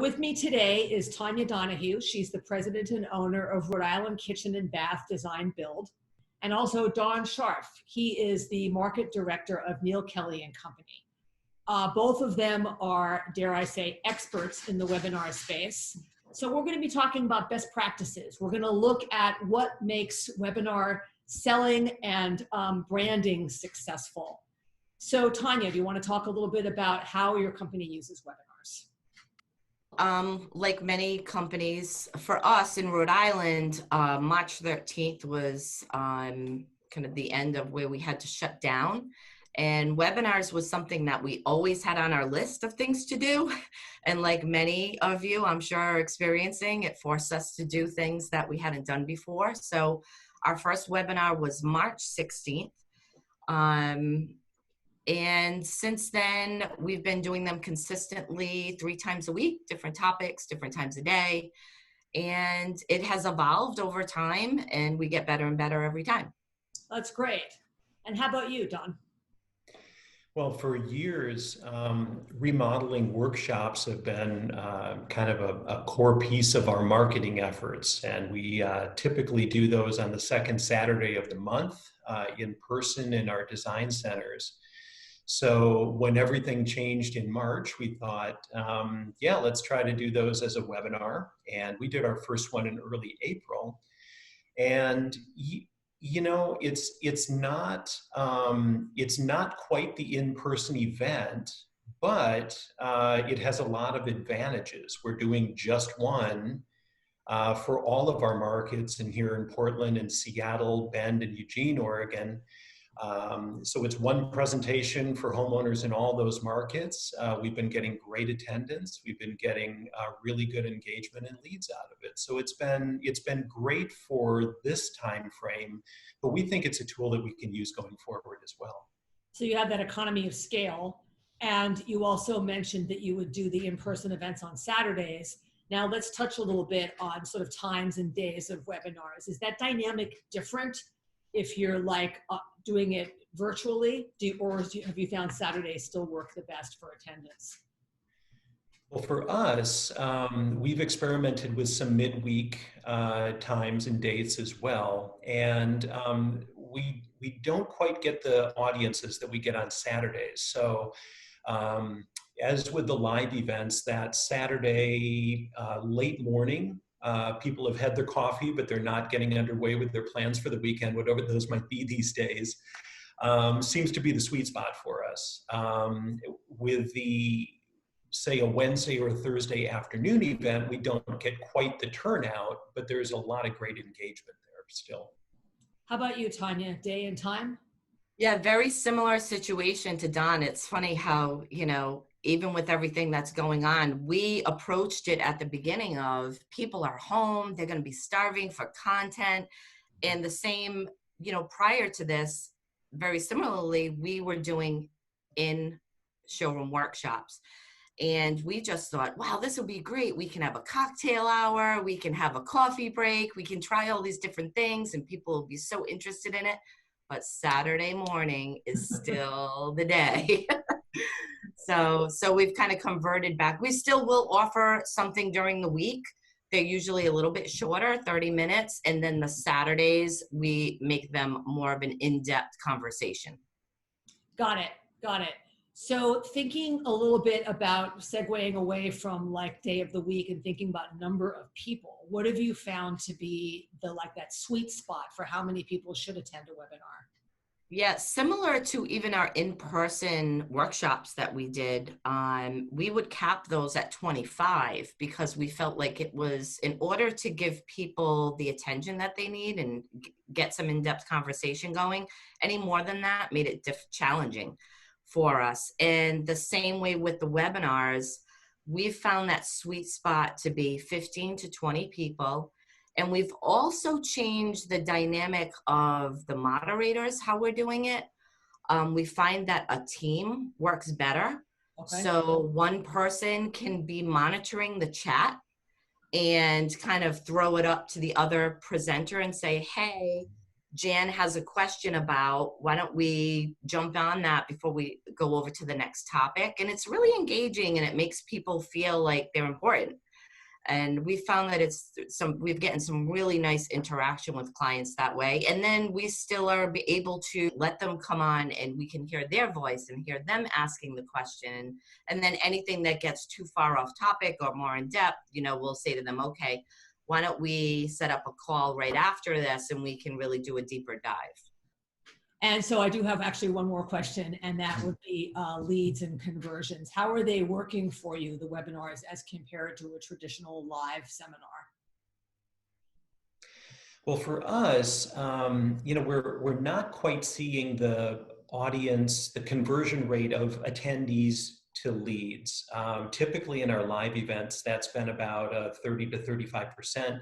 With me today is Tanya Donahue. She's the president and owner of Rhode Island Kitchen and Bath Design Build. And also Don Scharf. He is the market director of Neil Kelly and Company. Both of them are, dare I say, experts in the webinar space. So we're going to be talking about best practices. We're going to look at what makes webinar selling and branding successful. So Tanya, do you want to talk a little bit about how your company uses webinars? Like many companies, for us in Rhode Island, March 13th was kind of the end of where we had to shut down. And webinars was something that we always had on our list of things to do. And like many of you, I'm sure, are experiencing, it forced us to do things that we hadn't done before. So our first webinar was March 16th. And since then, we've been doing them consistently 3 times a week, different topics, different times a day. And it has evolved over time, and we get better and better every time. That's great. And how about you, Don? Well, for years, remodeling workshops have been kind of a core piece of our marketing efforts. And we typically do those on the second Saturday of the month in person in our design centers. So when everything changed in March, we thought, yeah, let's try to do those as a webinar. And we did our first one in early April. And you know, it's not quite the in-person event, but it has a lot of advantages. We're doing just one for all of our markets, and here in Portland and Seattle, Bend, and Eugene, Oregon. So it's one presentation for homeowners in all those markets. We've been getting great attendance. We've been getting really good engagement and leads out of it. So it's been great for this time frame, but we think it's a tool that we can use going forward as well. So you have that economy of scale, and you also mentioned that you would do the in-person events on Saturdays. Now let's touch a little bit on sort of times and days of webinars. Is that dynamic different if you're like doing it virtually, have you found Saturdays still work the best for attendance? Well, for us, we've experimented with some midweek times and dates as well. And we don't quite get the audiences that we get on Saturdays. So as with the live events, that Saturday late morning, people have had their coffee, but they're not getting underway with their plans for the weekend, whatever those might be these days, seems to be the sweet spot for us. With the, say, a Wednesday or a Thursday afternoon event, we don't get quite the turnout, but there's a lot of great engagement there still. How about you, Tanya? Day and time? Yeah, very similar situation to Don. It's funny how, you know, even with everything that's going on, we approached it at the beginning of people are home, they're going to be starving for content. And the same, you know, prior to this, very similarly, we were doing in showroom workshops. And we just thought, wow, this would be great. We can have a cocktail hour, we can have a coffee break, we can try all these different things, and people will be so interested in it. But Saturday morning is still the day. So we've kind of converted back. We still will offer something during the week. They're usually a little bit shorter, 30 minutes. And then the Saturdays, we make them more of an in-depth conversation. Got it. Got it. So thinking a little bit about segueing away from like day of the week and thinking about number of people, what have you found to be that sweet spot for how many people should attend a webinar? Yeah, similar to even our in-person workshops that we did, we would cap those at 25 because we felt like it was, in order to give people the attention that they need and get some in-depth conversation going, any more than that made it challenging for us. And the same way with the webinars, we've found that sweet spot to be 15 to 20 people. And we've also changed the dynamic of the moderators, how we're doing it. We find that a team works better. Okay. So one person can be monitoring the chat and kind of throw it up to the other presenter and say, hey, Jan has a question about, why don't we jump on that before we go over to the next topic? And it's really engaging and it makes people feel like they're important. And we found that we've gotten some really nice interaction with clients that way. And then we still are able to let them come on and we can hear their voice and hear them asking the question. And then anything that gets too far off topic or more in depth, we'll say to them, okay, why don't we set up a call right after this and we can really do a deeper dive. And so I do have actually one more question, and that would be leads and conversions. How are they working for you, the webinars, as compared to a traditional live seminar? Well, for us, we're not quite seeing the audience, the conversion rate of attendees to leads. Typically in our live events, that's been about 30 to 35%.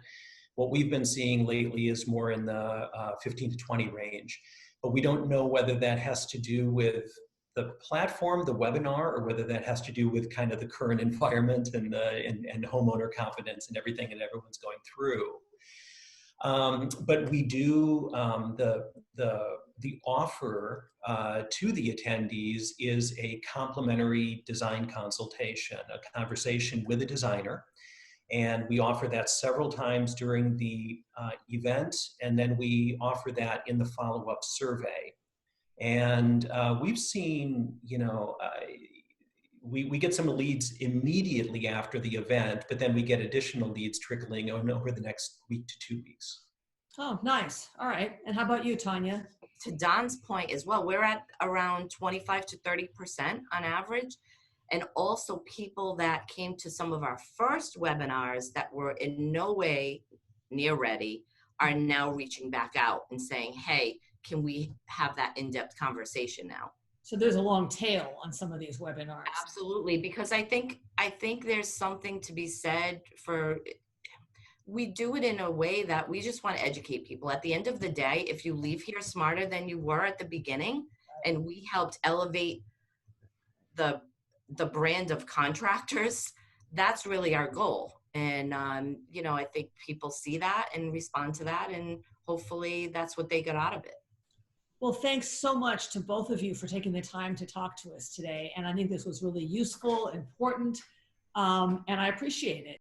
What we've been seeing lately is more in the 15 to 20 range. But we don't know whether that has to do with the platform, the webinar, or whether that has to do with kind of the current environment and homeowner confidence and everything that everyone's going through. But we do, the offer to the attendees is a complimentary design consultation, a conversation with a designer. And we offer that several times during the event, and then we offer that in the follow-up survey. And we've seen, we get some leads immediately after the event, but then we get additional leads trickling over the next week to 2 weeks. Oh, nice. All right. And how about you, Tanya? To Don's point as well, we're at around 25 to 30% on average. And also people that came to some of our first webinars that were in no way near ready are now reaching back out and saying, hey, can we have that in-depth conversation now? So there's a long tail on some of these webinars. Absolutely, because I think there's something to be said for, we do it in a way that we just want to educate people. At the end of the day, if you leave here smarter than you were at the beginning, and we helped elevate the brand of contractors, that's really our goal. And, I think people see that and respond to that, and hopefully that's what they get out of it. Well, thanks so much to both of you for taking the time to talk to us today. And I think this was really useful, important, and I appreciate it.